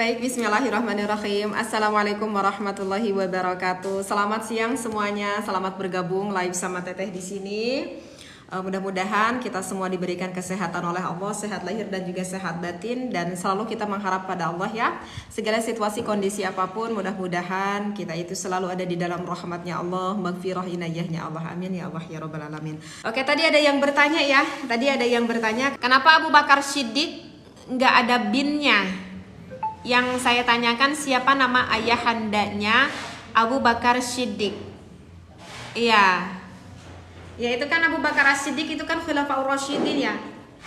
Baik, bismillahirrahmanirrahim. Assalamualaikum warahmatullahi wabarakatuh. Selamat siang semuanya, selamat bergabung live sama Teteh di sini. Mudah-mudahan kita semua diberikan kesehatan oleh Allah, sehat lahir dan juga sehat batin, dan selalu kita mengharap pada Allah ya. Segala situasi kondisi apapun, mudah-mudahan kita itu selalu ada di dalam rahmatnya Allah, maghfirah inayahnya Allah. Amin ya Allah ya rabbal alamin. Oke, tadi ada yang bertanya ya. Kenapa Abu Bakar Siddiq nggak ada binnya? Yang saya tanyakan siapa nama ayahandanya Abu Bakar Siddiq. Iya. Ya itu kan Abu Bakar Siddiq itu kan Khulafaur Rasyidin ya.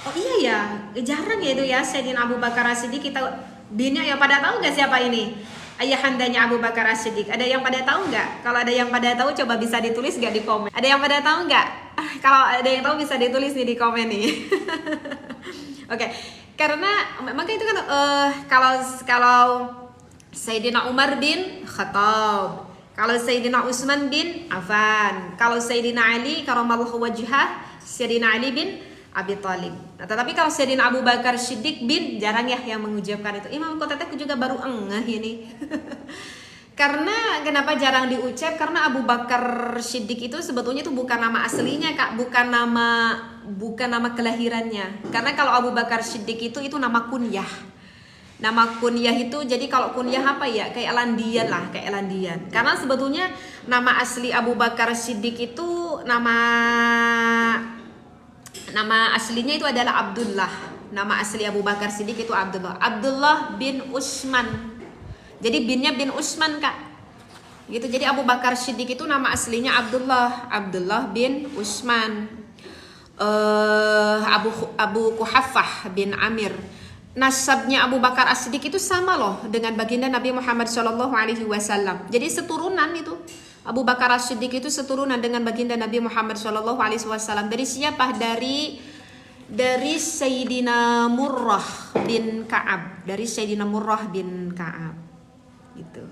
Oh iya ya, jarang ya itu ya Sayyidina Abu Bakar Siddiq kita binnya ya. Pada tahu nggak siapa ini ayahandanya Abu Bakar Siddiq? Ada yang pada tahu nggak? Kalau ada yang pada tahu coba bisa ditulis nggak di komen. Ada yang pada tahu nggak? Kalau ada yang tahu bisa ditulis nih di komen nih. Oke. Karena maka itu kan kalau Sayyidina Umar bin Khattab, kalau Sayyidina Utsman bin Affan, kalau Sayyidina Ali karamallahu wajhah, Sayyidina Ali bin Abi Thalib. Nah, tetapi kalau Sayyidina Abu Bakar Siddiq bin jarang ya yang mengucapkan itu. Imam Kotetek juga baru engah ini. Karena kenapa jarang diucap? Karena Abu Bakar Siddiq itu sebetulnya itu bukan nama aslinya, Kak, bukan nama kelahirannya. Karena kalau Abu Bakar Siddiq itu nama kunyah. Nama kunyah itu, jadi kalau kunyah apa ya? Kayak Landian lah, kayak Landian. Karena sebetulnya nama asli Abu Bakar Siddiq itu nama aslinya itu adalah Abdullah. Nama asli Abu Bakar Siddiq itu Abdullah. Abdullah bin Utsman. Jadi binnya bin Utsman, Kak. Gitu. Jadi Abu Bakar Siddiq itu nama aslinya Abdullah bin Utsman. Abu Kuhafah bin Amir. Nasabnya Abu Bakar As-Siddiq itu sama loh dengan baginda Nabi Muhammad SAW. Jadi seturunan itu. Abu Bakar As-Siddiq itu seturunan dengan baginda Nabi Muhammad SAW. Dari siapa? Dari Sayyidina Murrah bin Ka'ab. Dari Sayyidina Murrah bin Ka'ab. Gitu.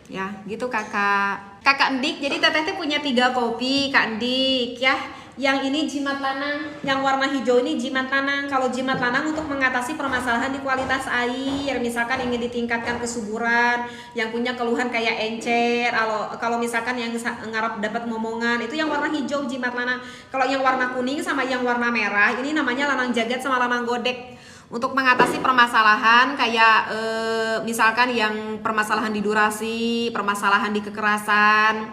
Ya, gitu Kakak Ndik. Jadi Teteh punya 3 kopi, Kak Ndik ya. Yang ini jimat lanang, yang warna hijau ini jimat lanang. Kalau jimat lanang untuk mengatasi permasalahan di kualitas air, misalkan ingin ditingkatkan kesuburan, yang punya keluhan kayak encer, kalau misalkan yang ngarap dapat momongan, itu yang warna hijau jimat lanang. Kalau yang warna kuning sama yang warna merah, ini namanya lanang jagat sama lanang godek. Untuk mengatasi permasalahan kayak misalkan yang permasalahan di durasi, permasalahan di kekerasan,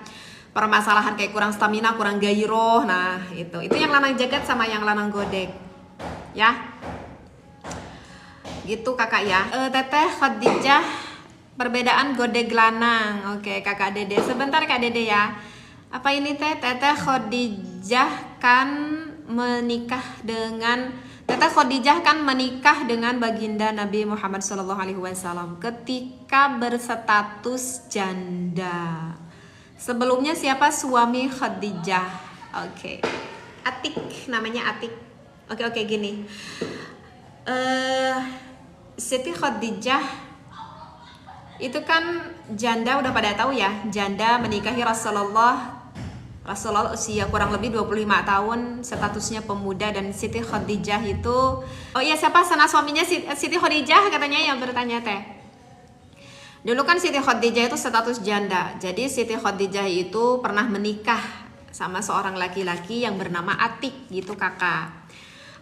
permasalahan kayak kurang stamina, kurang gairoh. Nah, itu yang lanang jagat sama yang lanang godek. Ya. Gitu Kakak ya. Teteh Khadijah, perbedaan godek lanang. Oke, Kakak Dede. Sebentar Kak Dede ya. Apa ini Teteh Khadijah kan menikah dengan baginda Nabi Muhammad SAW ketika berstatus janda. Sebelumnya siapa suami Khadijah? Oke. Atik, namanya Atik. Oke, gini. Siti Khadijah itu kan janda, udah pada tahu ya. Janda menikahi Rasulullah usia kurang lebih 25 tahun, statusnya pemuda. Dan Siti Khadijah itu, oh iya, siapa sana suaminya Siti Khadijah katanya yang bertanya teh. Dulu kan Siti Khadijah itu status janda. Jadi Siti Khadijah itu pernah menikah sama seorang laki-laki yang bernama Atik gitu Kakak.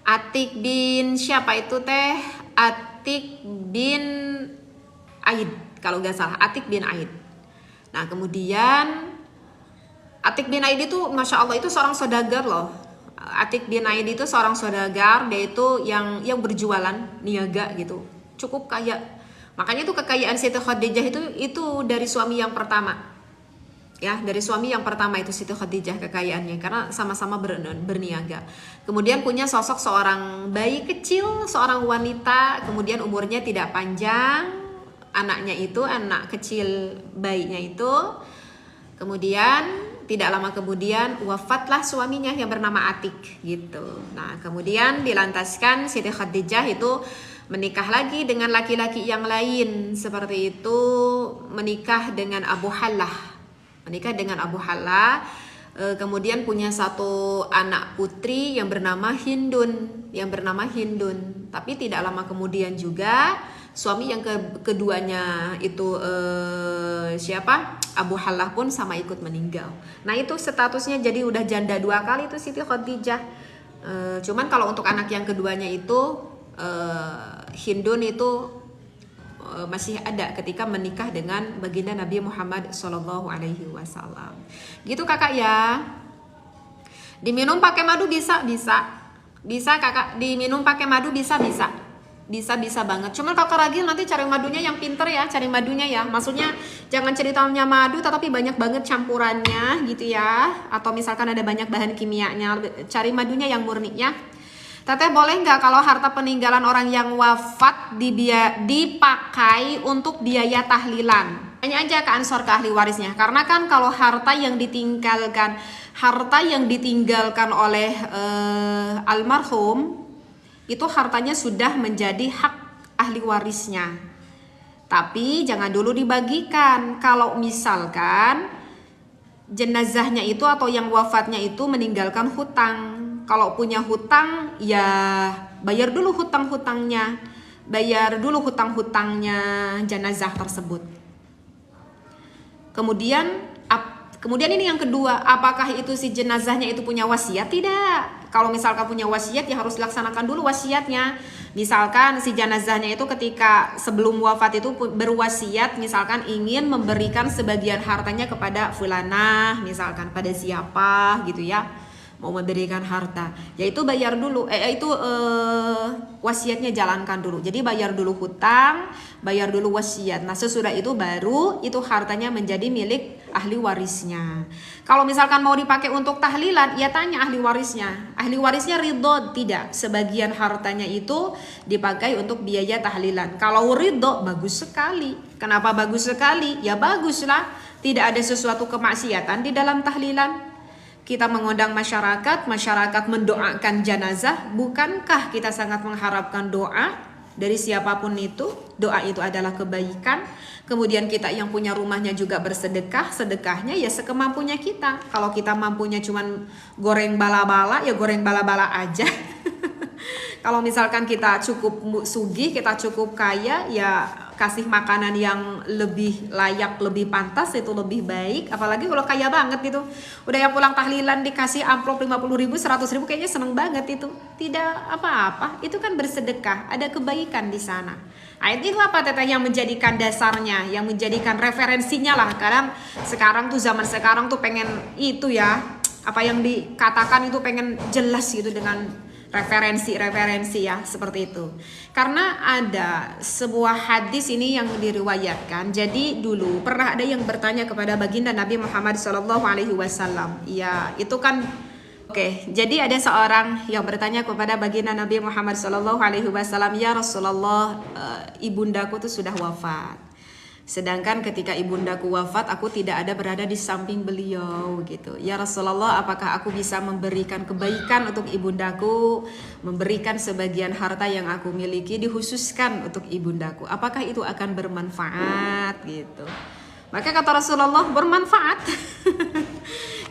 Atik bin siapa itu teh? Atik bin Aid kalau nggak salah, Atik bin Aid. Nah kemudian Atik bin Aid itu Masya Allah itu seorang saudagar loh. Atik bin Aid itu seorang saudagar, dia itu yang berjualan niaga gitu, cukup kaya. Makanya itu kekayaan Siti Khadijah itu dari suami yang pertama. Ya, dari suami yang pertama itu Siti Khadijah kekayaannya karena sama-sama berniaga. Kemudian punya sosok seorang bayi kecil, seorang wanita, kemudian umurnya tidak panjang. Anaknya itu, anak kecil bayinya itu, kemudian tidak lama kemudian wafatlah suaminya yang bernama Atik gitu. Nah, kemudian dilantaskan Siti Khadijah itu menikah lagi dengan laki-laki yang lain, seperti itu menikah dengan Abu Hallah. Kemudian punya satu anak putri yang bernama Hindun. Tapi tidak lama kemudian juga Suami yang keduanya itu siapa? Abu Halah pun sama ikut meninggal. Nah itu statusnya jadi udah janda 2 kali itu Siti Khadijah. Cuman kalau untuk anak yang keduanya itu Hindun itu masih ada ketika menikah dengan baginda Nabi Muhammad SAW. Gitu kakak ya. Diminum pakai madu bisa kakak. Diminum pakai madu bisa banget. Cuman kalau ragil nanti cari madunya yang pinter ya, cari madunya ya. Maksudnya jangan ceritanya madu tetapi banyak banget campurannya gitu ya. Atau misalkan ada banyak bahan kimianya, cari madunya yang murni ya. Teteh boleh nggak kalau harta peninggalan orang yang wafat dipakai untuk biaya tahlilan? Tanya aja ke ansor, ke ahli warisnya. Karena kan kalau harta yang ditinggalkan oleh almarhum itu hartanya sudah menjadi hak ahli warisnya. Tapi jangan dulu dibagikan. Kalau misalkan jenazahnya itu atau yang wafatnya itu meninggalkan hutang. Kalau punya hutang ya bayar dulu hutang-hutangnya. Bayar dulu hutang-hutangnya jenazah tersebut. Kemudian ini yang kedua, apakah itu si jenazahnya itu punya wasiat? Tidak. Kalau misalkan punya wasiat ya harus dilaksanakan dulu wasiatnya. Misalkan si jenazahnya itu ketika sebelum wafat itu berwasiat, misalkan ingin memberikan sebagian hartanya kepada fulanah, misalkan pada siapa gitu ya, mau memberikan harta, yaitu bayar dulu, wasiatnya jalankan dulu. Jadi bayar dulu hutang, bayar dulu wasiat. Nah sesudah itu baru itu hartanya menjadi milik ahli warisnya. Kalau misalkan mau dipakai untuk tahlilan, ya tanya ahli warisnya. Ahli warisnya ridho tidak sebagian hartanya itu dipakai untuk biaya tahlilan. Kalau ridho, bagus sekali. Kenapa bagus sekali? Ya baguslah, tidak ada sesuatu kemaksiatan di dalam tahlilan. Kita mengundang masyarakat mendoakan jenazah. Bukankah kita sangat mengharapkan doa dari siapapun itu? Doa itu adalah kebaikan. Kemudian kita yang punya rumahnya juga bersedekah. Sedekahnya ya sekemampunya kita. Kalau kita mampunya cuman goreng bala-bala, ya goreng bala-bala aja. Kalau misalkan kita cukup sugih, kita cukup kaya, ya kasih makanan yang lebih layak, lebih pantas, itu lebih baik. Apalagi kalau kaya banget gitu, udah yang pulang tahlilan dikasih amplop 50.000, 100.000, kayaknya seneng banget itu. Tidak apa-apa, itu kan bersedekah, ada kebaikan di sana. Ayat itu apa teteh yang menjadikan dasarnya, yang menjadikan referensinya lah. Kadang sekarang tuh, zaman sekarang tuh pengen itu ya, apa yang dikatakan itu pengen jelas gitu dengan referensi ya, seperti itu. Karena ada sebuah hadis ini yang diriwayatkan. Jadi dulu pernah ada yang bertanya kepada baginda Nabi Muhammad SAW. Ya itu kan jadi ada seorang yang bertanya kepada baginda Nabi Muhammad SAW, ya Rasulullah, ibundaku tuh sudah wafat. Sedangkan ketika ibundaku wafat, aku tidak ada berada di samping beliau gitu. Ya Rasulullah, apakah aku bisa memberikan kebaikan untuk ibundaku, memberikan sebagian harta yang aku miliki dikhususkan untuk ibundaku? Apakah itu akan bermanfaat gitu? Maka kata Rasulullah, bermanfaat.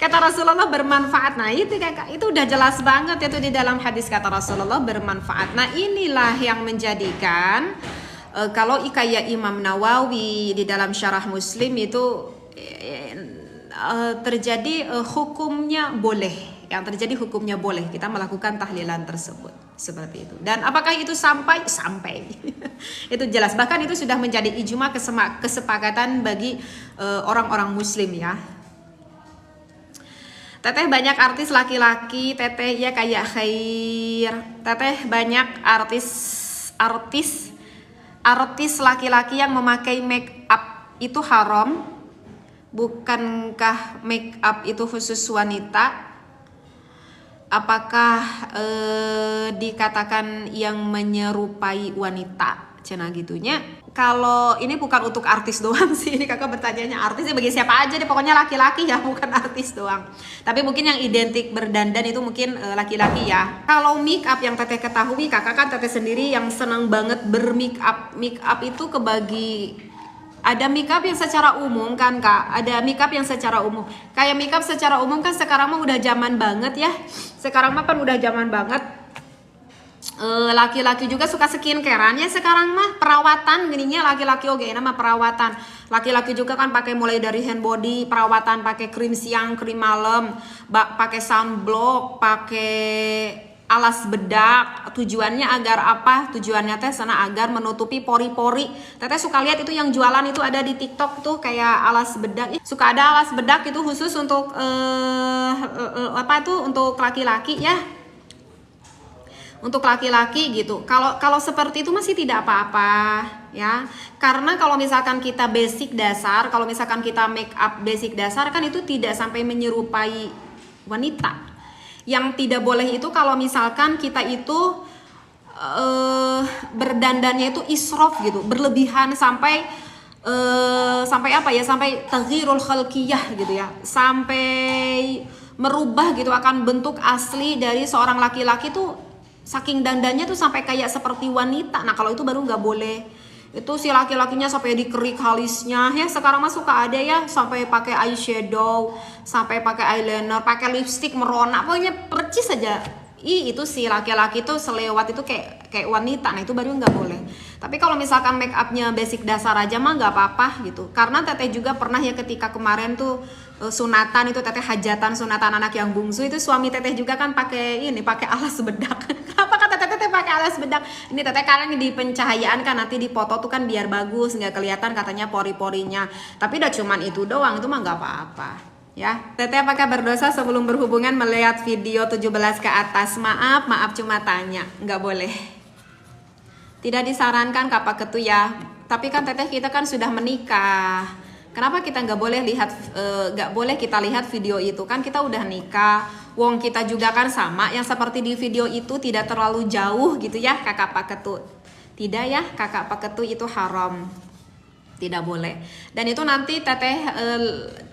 Kata Rasulullah bermanfaat. Nah itu kakak, itu udah jelas banget itu di dalam hadis, kata Rasulullah bermanfaat. Nah inilah yang menjadikan kalau kayak Imam Nawawi di dalam Syarah Muslim itu terjadi hukumnya boleh. Yang terjadi hukumnya boleh kita melakukan tahlilan tersebut, seperti itu. Dan apakah itu sampai itu jelas, bahkan itu sudah menjadi ijma, kesepakatan bagi orang-orang muslim ya. Teteh banyak artis laki-laki, teteh ya kayak Khair. Teteh banyak artis laki-laki yang memakai make up itu haram? Bukankah make up itu khusus wanita? Apakah dikatakan yang menyerupai wanita? Cina gitunya. Kalau ini bukan untuk artis doang sih, ini kakak bertanyanya artisnya bagi siapa aja deh, pokoknya laki-laki ya, bukan artis doang. Tapi mungkin yang identik berdandan itu mungkin laki-laki ya. Kalau make up yang teteh ketahui, kakak kan teteh sendiri yang senang banget bermake up. Make up itu kebagi, ada make up yang secara umum kan kak, ada make up yang secara umum. Kayak make up secara umum kan sekarang mah udah zaman banget ya. Sekarang mah kan udah zaman banget. Laki-laki juga suka skincarean ya sekarang mah, perawatan gininya laki-laki oke nama perawatan. Laki-laki juga kan pakai mulai dari hand body, perawatan pakai krim siang, krim malam, pakai sunblock, pakai alas bedak. Tujuannya agar apa? Tujuannya teh sana agar menutupi pori-pori. Teteh suka lihat itu yang jualan itu ada di TikTok tuh kayak alas bedak. Suka ada alas bedak itu khusus untuk apa tuh untuk laki-laki ya. Untuk laki-laki gitu. Kalau seperti itu masih tidak apa-apa ya. Karena kalau misalkan kita basic dasar, kalau misalkan kita make up basic dasar kan itu tidak sampai menyerupai wanita. Yang tidak boleh itu kalau misalkan kita itu berdandannya itu israf gitu, berlebihan sampai apa ya? Sampai taghyirul khalqiyah gitu ya. Sampai merubah gitu akan bentuk asli dari seorang laki-laki tuh. Saking dandannya tuh sampai kayak seperti wanita. Nah kalau itu baru nggak boleh. Itu si laki-lakinya sampai dikerik alisnya ya. Sekarang mah suka ada ya sampai pakai eyeshadow, sampai pakai eyeliner, pakai lipstick merona, pokoknya percis aja. Itu si laki-laki tuh selewat itu kayak wanita. Nah itu baru nggak boleh. Tapi kalau misalkan make upnya basic dasar aja mah nggak apa-apa gitu. Karena teteh juga pernah ya ketika kemarin tuh sunatan itu teteh hajatan sunatan anak yang bungsu itu suami teteh juga kan pakai alas bedak. Kenapa kata teteh pakai alas bedak? Ini teteh karena di pencahayaan kan nanti di foto tuh kan biar bagus nggak kelihatan katanya pori-porinya. Tapi udah cuman itu doang, itu mah nggak apa-apa. Ya, teteh apakah berdosa sebelum berhubungan melihat video 17 ke atas? Maaf cuma tanya, nggak boleh. Tidak disarankan Kak Ketu ya. Tapi kan teteh kita kan sudah menikah. Kenapa kita nggak boleh kita lihat video itu? Kan kita udah nikah. Wong kita juga kan sama. Yang seperti di video itu tidak terlalu jauh gitu ya Kakak Pak Ketu. Tidak ya Kakak Pak Ketu itu haram. Tidak boleh. Dan itu nanti teteh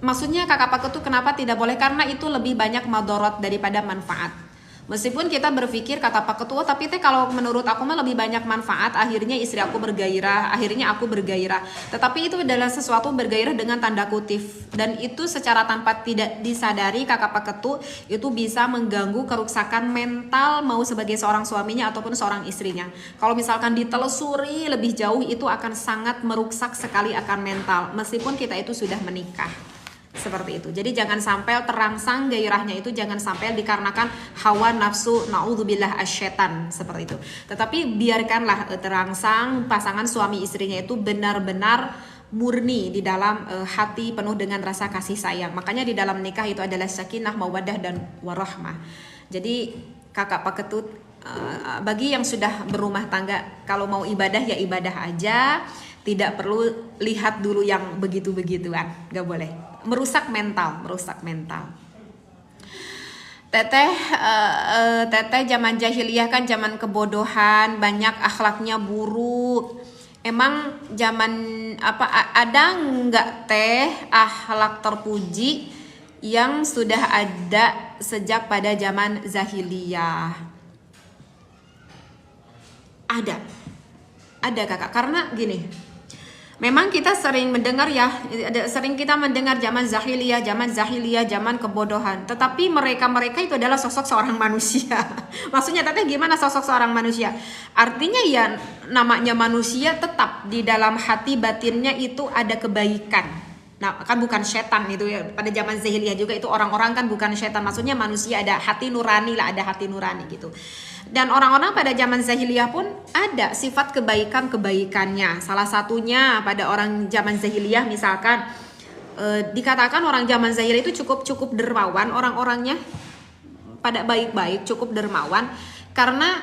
maksudnya Kakak Pak Ketu kenapa tidak boleh? Karena itu lebih banyak madorot daripada manfaat. Meskipun kita berpikir kata Pak Ketua, tapi teh kalau menurut aku mah lebih banyak manfaat. Akhirnya istri aku bergairah, akhirnya aku bergairah. Tetapi itu adalah sesuatu bergairah dengan tanda kutip. Dan itu secara tanpa tidak disadari Kakak Pak Ketu itu bisa mengganggu kerusakan mental mau sebagai seorang suaminya ataupun seorang istrinya. Kalau misalkan ditelusuri lebih jauh itu akan sangat merusak sekali akan mental. Meskipun kita itu sudah menikah. Seperti itu. Jadi jangan sampai terangsang gairahnya itu jangan sampai dikarenakan hawa nafsu naudzubillah asyaitan seperti itu. Tetapi biarkanlah terangsang pasangan suami istrinya itu benar-benar murni di dalam hati penuh dengan rasa kasih sayang. Makanya di dalam nikah itu adalah sakinah, mawaddah dan warahmah. Jadi Kakak Pak Ketut bagi yang sudah berumah tangga kalau mau ibadah ya ibadah aja. Tidak perlu lihat dulu yang begitu-begituan, gak boleh. Merusak mental. Teteh zaman jahiliyah kan zaman kebodohan, banyak akhlaknya buruk. Emang zaman ada nggak teh akhlak terpuji yang sudah ada sejak pada zaman jahiliyah? Ada kakak, karena gini. Memang kita sering mendengar kita mendengar zaman jahiliyah, zaman kebodohan. Tetapi mereka itu adalah sosok seorang manusia. Maksudnya teteh gimana sosok seorang manusia? Artinya ya namanya manusia tetap di dalam hati batinnya itu ada kebaikan. Nah kan bukan setan itu ya. Pada zaman jahiliyah juga itu orang-orang kan bukan setan. Maksudnya manusia ada hati nurani gitu. Dan orang-orang pada zaman jahiliyah pun ada sifat kebaikannya. Salah satunya pada orang zaman jahiliyah misalkan dikatakan orang zaman jahiliyah itu cukup dermawan, orang-orangnya pada baik-baik, cukup dermawan. Karena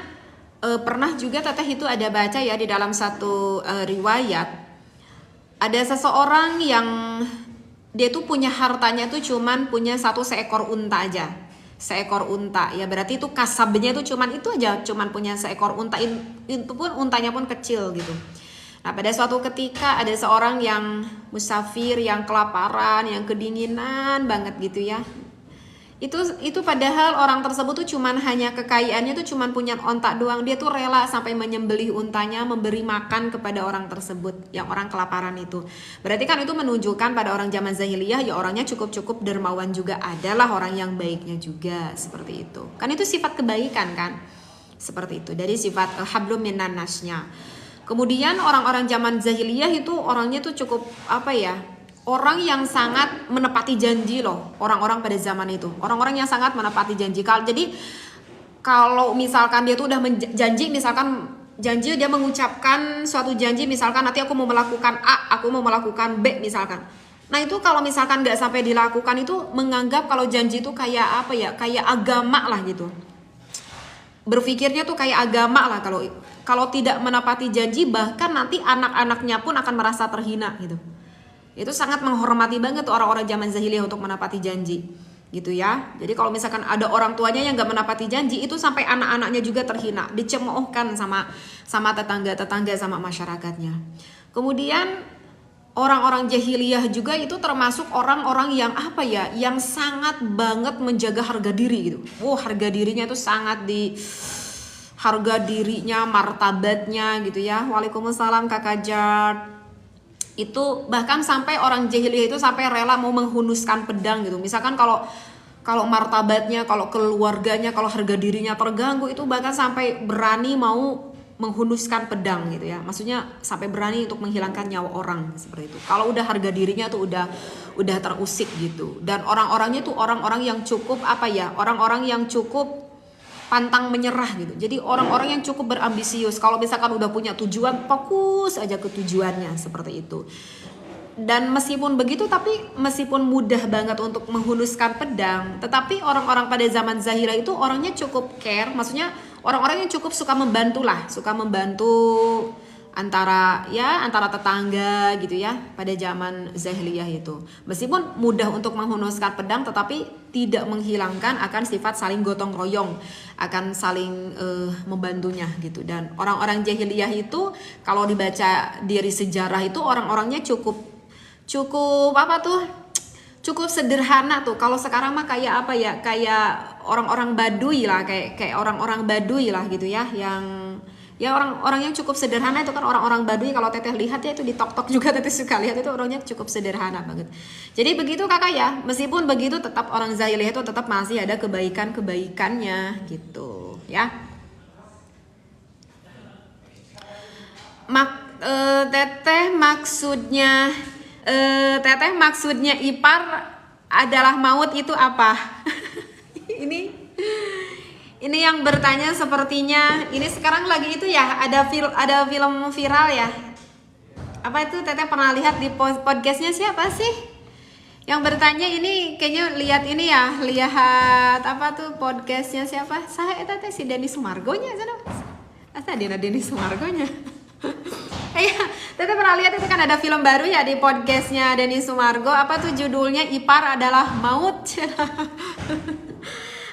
pernah juga teteh itu ada baca ya di dalam satu riwayat, ada seseorang yang dia tuh punya hartanya tuh cuman punya seekor unta aja. Seekor unta ya berarti itu kasabnya itu cuman punya seekor unta, itu pun untanya pun kecil gitu. Nah pada suatu ketika ada seorang yang musafir, yang kelaparan, yang kedinginan banget gitu ya. Itu padahal orang tersebut tuh cuman hanya kekayaannya tuh cuman punya onta doang. Dia tuh rela sampai menyembelih untanya, memberi makan kepada orang tersebut yang orang kelaparan itu. Berarti kan itu menunjukkan pada orang zaman jahiliyah ya orangnya cukup dermawan juga, adalah orang yang baiknya juga seperti itu. Kan itu sifat kebaikan kan. Seperti itu, dari sifat hablum minan nasnya. Kemudian orang-orang zaman jahiliyah itu orangnya tuh cukup apa ya, orang yang sangat menepati janji loh. Orang-orang pada zaman itu orang-orang yang sangat menepati janji. Jadi kalau misalkan dia tuh udah janji, misalkan janji dia mengucapkan suatu janji, misalkan nanti aku mau melakukan A, aku mau melakukan B misalkan. Nah itu kalau misalkan nggak sampai dilakukan itu menganggap kalau janji itu kayak apa ya, kayak agama lah gitu. Berpikirnya tuh kayak agama lah, kalau tidak menepati janji bahkan nanti anak-anaknya pun akan merasa terhina gitu. Itu sangat menghormati banget tuh orang-orang zaman jahiliyah untuk menepati janji gitu ya. Jadi kalau misalkan ada orang tuanya yang nggak menepati janji, itu sampai anak-anaknya juga terhina, dicemoohkan sama tetangga-tetangga, sama masyarakatnya. Kemudian orang-orang jahiliyah juga itu termasuk orang-orang yang apa ya, yang sangat banget menjaga harga diri gitu. Harga dirinya itu sangat harga dirinya, martabatnya gitu ya. Waalaikumsalam Kakak Jard. Itu bahkan sampai orang jahiliyah itu sampai rela mau menghunuskan pedang gitu. Misalkan kalau martabatnya, kalau keluarganya, kalau harga dirinya terganggu, itu bahkan sampai berani mau menghunuskan pedang gitu ya. Maksudnya sampai berani untuk menghilangkan nyawa orang seperti itu. Kalau udah harga dirinya tuh udah terusik gitu. Dan orang-orangnya tuh orang-orang yang cukup apa ya? Orang-orang yang cukup pantang menyerah gitu. Jadi orang-orang yang cukup berambisius. Kalau misalkan udah punya tujuan, fokus aja ke tujuannya seperti itu. Dan meskipun begitu, tapi meskipun mudah banget untuk menghunuskan pedang, tetapi orang-orang pada zaman Zahira itu orangnya cukup care. Maksudnya orang-orang yang cukup suka membantu lah, suka membantu antara tetangga gitu ya pada zaman Zahiliyah itu. Meskipun mudah untuk menghunuskan pedang, tetapi tidak menghilangkan akan sifat saling gotong royong, akan saling membantunya gitu. Dan orang-orang Jahiliyah itu kalau dibaca dari sejarah itu orang-orangnya cukup sederhana tuh. Kalau sekarang mah kayak apa ya, kayak orang-orang Baduy lah, kayak orang-orang Baduy lah gitu ya, yang ya orang-orang yang cukup sederhana itu kan orang-orang Baduy. Kalau teteh lihat ya itu di tok-tok juga teteh suka lihat, itu orangnya cukup sederhana banget. Jadi begitu kakak ya, meskipun begitu tetap orang Zahiliyah itu tetap masih ada kebaikan-kebaikannya gitu ya. Teteh maksudnya ipar adalah maut itu apa? Ini yang bertanya sepertinya ini sekarang lagi itu ya, ada film viral ya. Apa itu teteh pernah lihat di podcastnya siapa sih? Yang bertanya ini kayaknya lihat apa tuh podcastnya siapa? Saya teteh si Denny Sumargonya sana. Asa Denny Sumargonya. Iya, teteh pernah lihat itu kan ada film baru ya di podcastnya Denny Sumargo. Apa tuh judulnya? Ipar adalah maut.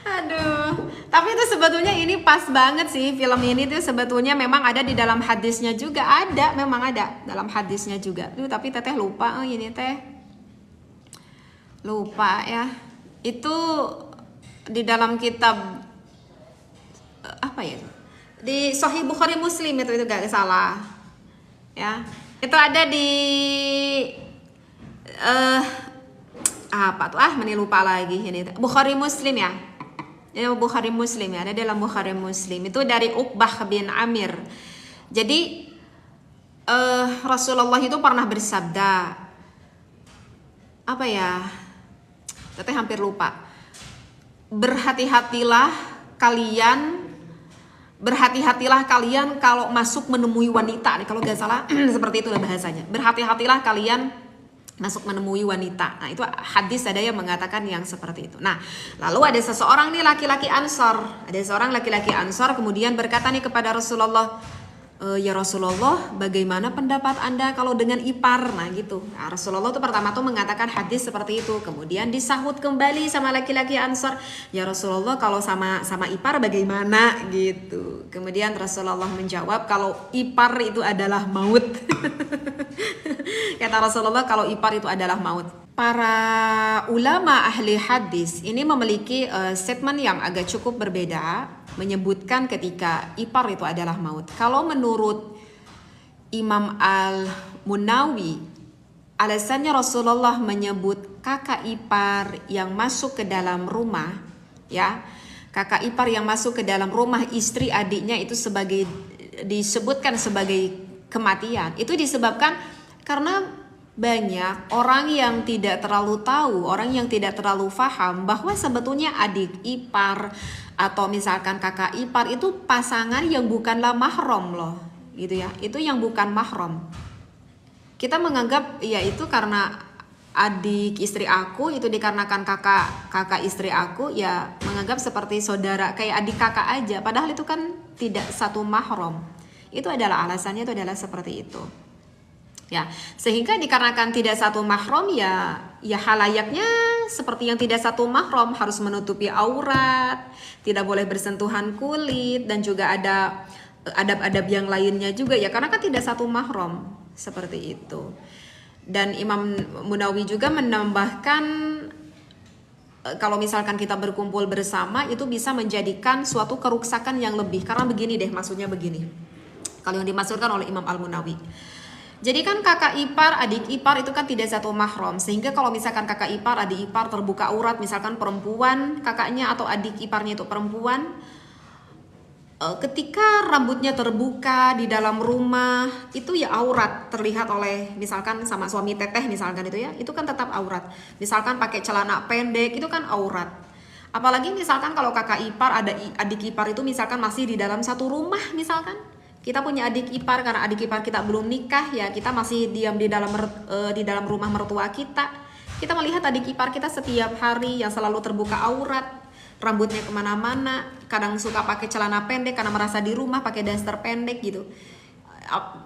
Aduh, tapi itu sebetulnya ini pas banget sih, film ini tuh sebetulnya memang ada di dalam hadisnya juga, memang ada dalam hadisnya juga. Tapi teteh lupa, ini teh lupa ya. Itu di dalam kitab apa ya? Di Sahih Bukhari Muslim itu gak salah. Ya. Itu ada di apa tuh? Lupa lagi ini. Bukhari Muslim ya. Ini Bukhari Muslim ya, ada dalam Bukhari Muslim. Itu dari Uqbah bin Amir. Jadi Rasulullah itu pernah bersabda apa ya? Teteh hampir lupa. Berhati-hatilah kalian kalau masuk menemui wanita. Kalau gak salah seperti itulah bahasanya. Berhati-hatilah kalian masuk menemui wanita. Nah itu hadis ada yang mengatakan yang seperti itu. Nah lalu ada seseorang nih laki-laki Ansor. Ada seorang laki-laki Ansor kemudian berkata nih kepada Rasulullah, ya Rasulullah, bagaimana pendapat Anda kalau dengan ipar? Nah gitu. Nah, Rasulullah tuh pertama tuh mengatakan hadis seperti itu. Kemudian disahut kembali sama laki-laki Ansor, ya Rasulullah kalau sama ipar bagaimana gitu. Kemudian Rasulullah menjawab kalau ipar itu adalah maut. Kata Rasulullah kalau ipar itu adalah maut. Para ulama ahli hadis ini memiliki statement yang agak cukup berbeda, menyebutkan ketika ipar itu adalah maut. Kalau menurut Imam Al-Munawi, alasannya Rasulullah menyebut kakak ipar yang masuk ke dalam rumah, ya, kakak ipar yang masuk ke dalam rumah istri adiknya itu disebutkan sebagai kematian. Itu disebabkan karena banyak orang yang tidak terlalu tahu, orang yang tidak terlalu paham bahwa sebetulnya adik ipar atau misalkan kakak ipar itu pasangan yang bukanlah mahram loh, gitu ya. Itu yang bukan mahram. Kita menganggap ya itu karena adik istri aku, itu dikarenakan kakak istri aku, ya menganggap seperti saudara, kayak adik kakak aja, padahal itu kan tidak satu mahram. Itu adalah alasannya, itu adalah seperti itu. Ya, sehingga dikarenakan tidak satu mahram ya halayaknya seperti yang tidak satu mahram, harus menutupi aurat, tidak boleh bersentuhan kulit, dan juga ada adab-adab yang lainnya juga ya, karena kan tidak satu mahram, seperti itu. Dan Imam Munawi juga menambahkan kalau misalkan kita berkumpul bersama itu bisa menjadikan suatu keruksakan yang lebih, karena begini deh, maksudnya begini kalau yang dimaksudkan oleh Imam Al-Munawi. Jadi kan kakak ipar, adik ipar itu kan tidak satu mahram, sehingga kalau misalkan kakak ipar, adik ipar terbuka aurat, misalkan perempuan kakaknya atau adik iparnya itu perempuan, ketika rambutnya terbuka di dalam rumah itu ya aurat, terlihat oleh misalkan sama suami teteh misalkan itu kan tetap aurat. Misalkan pakai celana pendek itu kan aurat. Apalagi misalkan kalau kakak ipar, ada adik ipar itu misalkan masih di dalam satu rumah, misalkan kita punya adik ipar, karena adik ipar kita belum nikah ya, kita masih diam di dalam rumah mertua kita. Kita melihat adik ipar kita setiap hari yang selalu terbuka aurat, rambutnya kemana-mana, kadang suka pakai celana pendek karena merasa di rumah pakai daster pendek gitu.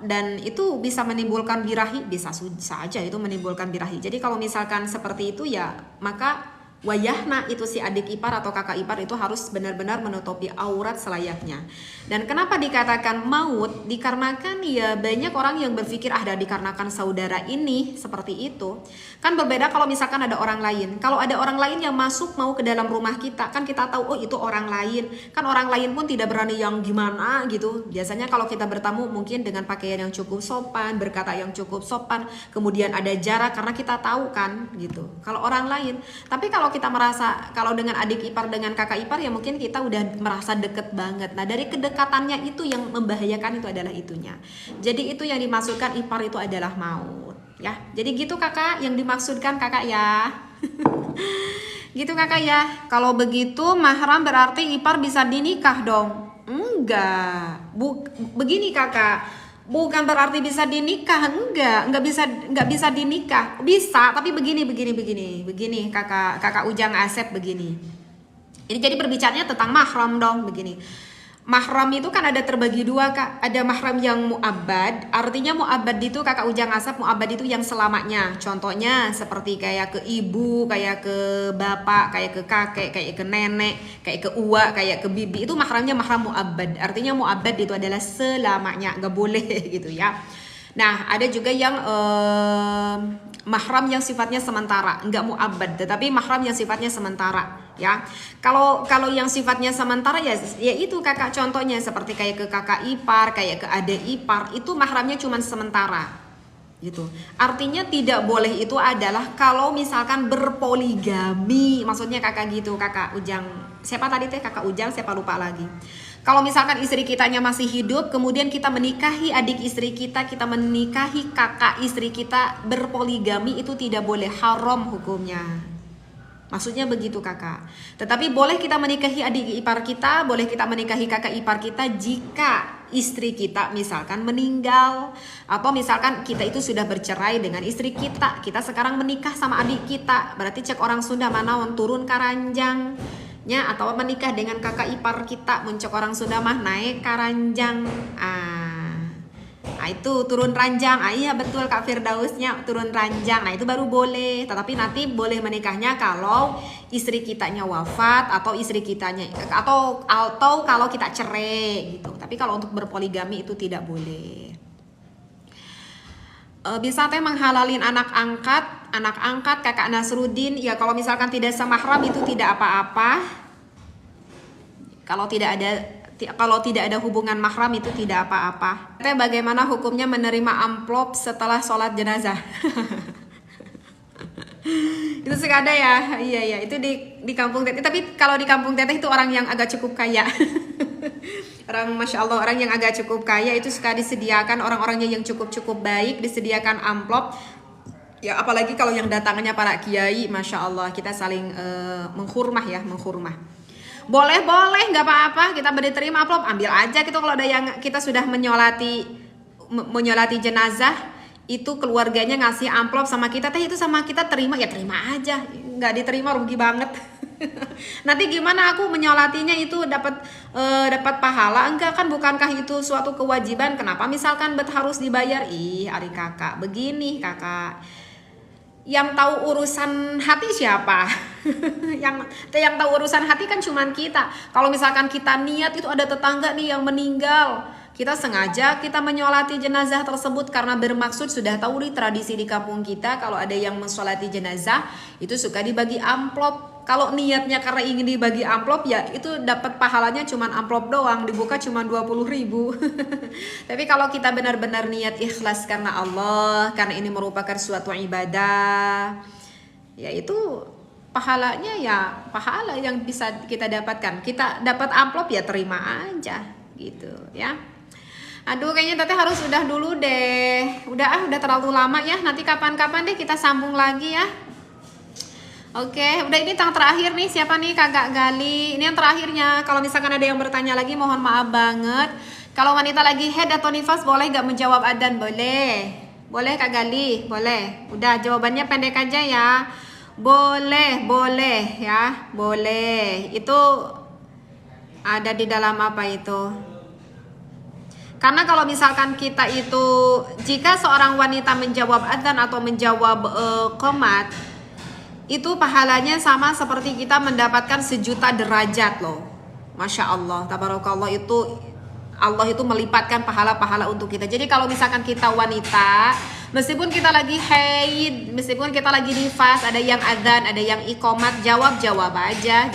Dan itu bisa menimbulkan birahi, bisa saja itu menimbulkan birahi. Jadi kalau misalkan seperti itu ya, maka wayahna itu si adik ipar atau kakak ipar itu harus benar-benar menutupi aurat selayaknya. Dan kenapa dikatakan maut? Dikarenakan ya banyak orang yang berpikir dikarenakan saudara ini seperti itu. Kan berbeda kalau misalkan ada orang lain. Kalau ada orang lain yang masuk mau ke dalam rumah kita, kan kita tahu oh itu orang lain. Kan orang lain pun tidak berani yang gimana gitu. Biasanya kalau kita bertamu mungkin dengan pakaian yang cukup sopan, berkata yang cukup sopan, kemudian ada jarak karena kita tahu kan gitu. Kalau orang lain, tapi kalau kita merasa kalau dengan adik ipar dengan kakak ipar ya mungkin kita udah merasa deket banget. Nah dari kedekatannya itu yang membahayakan itu adalah itunya. Jadi itu yang dimaksudkan ipar itu adalah maut ya. Jadi gitu kakak yang dimaksudkan kakak ya. Gitu kakak ya. Kalau begitu mahram berarti ipar bisa dinikah dong? Enggak. Begini kakak. Bukan berarti bisa dinikah, enggak bisa dinikah, bisa, tapi begini kakak Ujang Asep begini. Ini jadi berbicaranya tentang mahram dong, begini. Mahram itu kan ada terbagi dua kak, ada mahram yang mu'abbad, artinya mu'abbad itu kakak Ujang Asep, mu'abbad itu yang selamanya. Contohnya seperti kayak ke ibu, kayak ke bapak, kayak ke kakek, kayak ke nenek, kayak ke uwa, kayak ke bibi, itu mahramnya mahram mu'abbad. Artinya mu'abbad itu adalah selamanya, nggak boleh gitu ya. Nah ada juga yang mahram yang sifatnya sementara, nggak mu'abbad, tetapi mahram yang sifatnya sementara ya. Kalau yang sifatnya sementara ya itu kakak, contohnya seperti kayak ke kakak ipar, kayak ke adik ipar, itu mahramnya cuma sementara gitu. Artinya tidak boleh itu adalah kalau misalkan berpoligami, maksudnya kakak gitu, kakak Ujang, siapa tadi teh kakak Ujang, siapa lupa lagi. Kalau misalkan istri kitanya masih hidup, kemudian kita menikahi adik istri kita menikahi kakak istri kita berpoligami, itu tidak boleh, haram hukumnya. Maksudnya begitu kakak. Tetapi boleh kita menikahi adik ipar kita, boleh kita menikahi kakak ipar kita jika istri kita misalkan meninggal, atau misalkan kita itu sudah bercerai dengan istri kita sekarang menikah sama adik kita, berarti cek orang Sunda manaon turun karanjang nya, atau menikah dengan kakak ipar kita mencok orang Sunda mah naik karanjang. Itu turun ranjang. Iya betul Kak Firdausnya, turun ranjang. Nah itu baru boleh. Tetapi nanti boleh menikahnya kalau istri kitanya wafat, atau istri kitanya atau kalau kita cerai gitu. Tapi kalau untuk berpoligami itu tidak boleh. Bisa teh menghalalin anak angkat kakak Nasruddin ya, kalau misalkan tidak semahram itu tidak apa-apa. Kalau tidak ada hubungan mahram itu tidak apa-apa. Teh bagaimana hukumnya menerima amplop setelah sholat jenazah? Itu suka ada ya. Iya itu di kampung Teteh. Tapi kalau di kampung Teteh itu orang yang agak cukup kaya. Orang Masya Allah, orang yang agak cukup kaya itu suka disediakan, orang-orangnya yang cukup baik disediakan amplop. Ya apalagi kalau yang datangnya para kiai, Masya Allah, kita saling menghormah ya, menghormah. Boleh nggak apa-apa, kita beri terima amplop, ambil aja gitu. Kalau ada yang kita sudah menyolati jenazah, itu keluarganya ngasih amplop sama kita, teh itu sama kita terima ya terima aja, nggak diterima rugi banget. Nanti gimana aku menyolatinya itu dapat pahala enggak, kan bukankah itu suatu kewajiban? Kenapa misalkan harus dibayar? Ih, ari kakak begini kakak, yang tahu urusan hati siapa? yang tahu urusan hati kan cuman kita. Kalau misalkan kita niat itu ada tetangga nih yang meninggal, kita sengaja kita menyolati jenazah tersebut karena bermaksud, sudah tahu di tradisi di kampung kita kalau ada yang mensolati jenazah itu suka dibagi amplop. Kalau niatnya karena ingin dibagi amplop ya itu dapat pahalanya cuman amplop doang, dibuka cuma 20.000. Tapi kalau kita benar-benar niat ikhlas karena Allah, karena ini merupakan suatu ibadah, ya itu pahalanya ya pahala yang bisa kita dapatkan. Kita dapat amplop ya terima aja gitu ya. Aduh kayaknya Teteh harus udah dulu deh. Udah terlalu lama ya. Nanti kapan-kapan deh kita sambung lagi ya. Oke, udah ini yang terakhir nih. Siapa nih Kakak Gali? Ini yang terakhirnya. Kalau misalkan ada yang bertanya lagi mohon maaf banget. Kalau wanita lagi head atau nifas boleh gak menjawab adzan? Boleh. Boleh Kak Gali? Boleh. Udah jawabannya pendek aja ya. Boleh ya. Boleh. Itu ada di dalam apa itu? Karena kalau misalkan kita itu, jika seorang wanita menjawab adzan atau menjawab qomat, itu pahalanya sama seperti kita mendapatkan 1.000.000 derajat loh. Masya Allah, tabarakallah, itu Allah itu melipatkan pahala-pahala untuk kita. Jadi kalau misalkan kita wanita, meskipun kita lagi haid, meskipun kita lagi nifas, ada yang adzan, ada yang iqomat, jawab aja.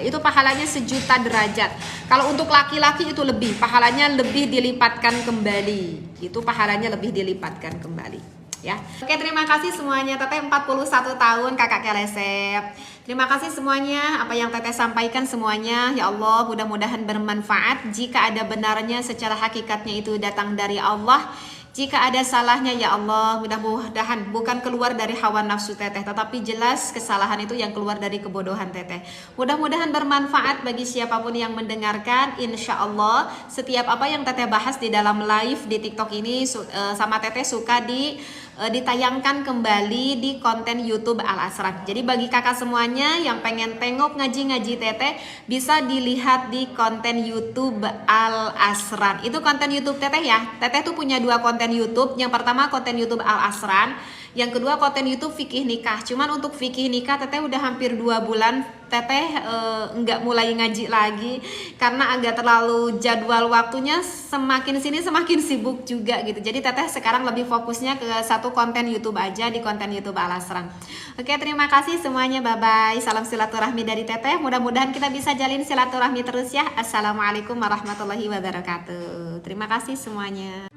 Itu pahalanya 1.000.000 derajat. Kalau untuk laki-laki itu lebih, pahalanya lebih dilipatkan kembali. Itu pahalanya lebih dilipatkan kembali. Ya. Oke, terima kasih semuanya. Teteh 41 tahun kakak kelesep. Terima kasih semuanya apa yang Teteh sampaikan semuanya. Ya Allah, mudah-mudahan bermanfaat. Jika ada benarnya secara hakikatnya itu datang dari Allah. Jika ada salahnya ya Allah, mudah-mudahan bukan keluar dari hawa nafsu Teteh, tetapi jelas kesalahan itu yang keluar dari kebodohan Teteh. Mudah-mudahan bermanfaat bagi siapapun yang mendengarkan. Insya Allah setiap apa yang Teteh bahas di dalam live di TikTok ini sama Teteh suka ditayangkan kembali di konten YouTube Al Asran. Jadi bagi kakak semuanya yang pengen tengok ngaji-ngaji Teteh, bisa dilihat di konten YouTube Al Asran. Itu konten YouTube Teteh ya. Teteh tuh punya 2 konten YouTube. Yang pertama konten YouTube Al Asran, yang kedua konten YouTube Fikih Nikah. Cuman untuk Fikih Nikah Teteh udah hampir 2 bulan Teteh nggak mulai ngaji lagi karena agak terlalu jadwal waktunya semakin sini semakin sibuk juga gitu. Jadi Teteh sekarang lebih fokusnya ke satu konten YouTube aja, di konten YouTube Al Asran. Oke, terima kasih semuanya, bye bye. Salam silaturahmi dari Teteh. Mudah-mudahan kita bisa jalin silaturahmi terus ya. Assalamualaikum warahmatullahi wabarakatuh. Terima kasih semuanya.